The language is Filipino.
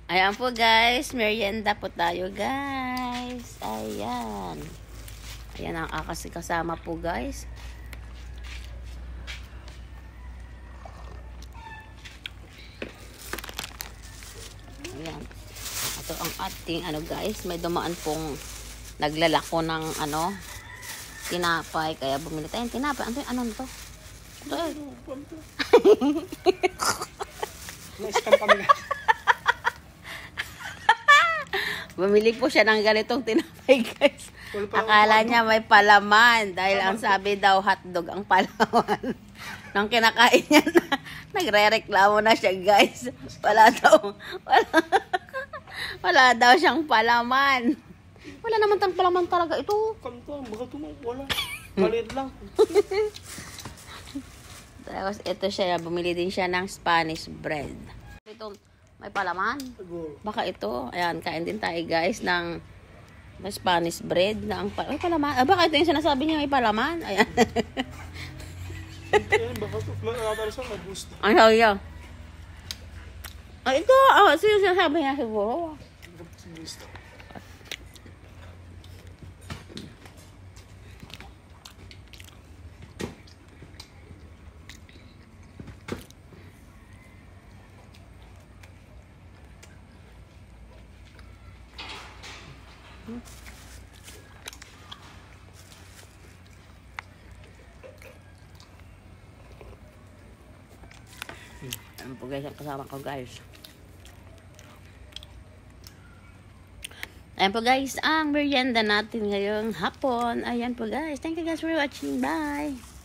Ayan po guys, merienda po tayo guys. Ayan. Ayan ang kasama po guys. Ayan. Ito ang ating guys, may dumaan pong naglalako ng tinapay, kaya bumili tayong tinapay. Ano to? Ito Na-scam kami guys. Bumili po siya ng ganitong tinapay guys. Akala niya may palaman dahil ang sabi daw hotdog ang palaman. Nang kinakain niya na, nagre-reklamo na siya guys. Wala daw siyang palaman. Wala naman tang palaman talaga ito. Kanto, baka wala. Maliit lang. Tapos ito siya, bumili din siya ng Spanish bread. Ito, may palaman. Baka ito. Ayan, kain din tayo guys ng Spanish bread na may palaman. Baka ito yung sinasabi niya may palaman. Ayan. Baka ito, may gusto. Ang sabi niya. Ito, sino sinasabi niya siguro? Gusto. Ano po guys, ang kasama ko guys. Ayan po guys, ang merienda natin ngayong hapon. Ayan po guys. Thank you guys for watching. Bye!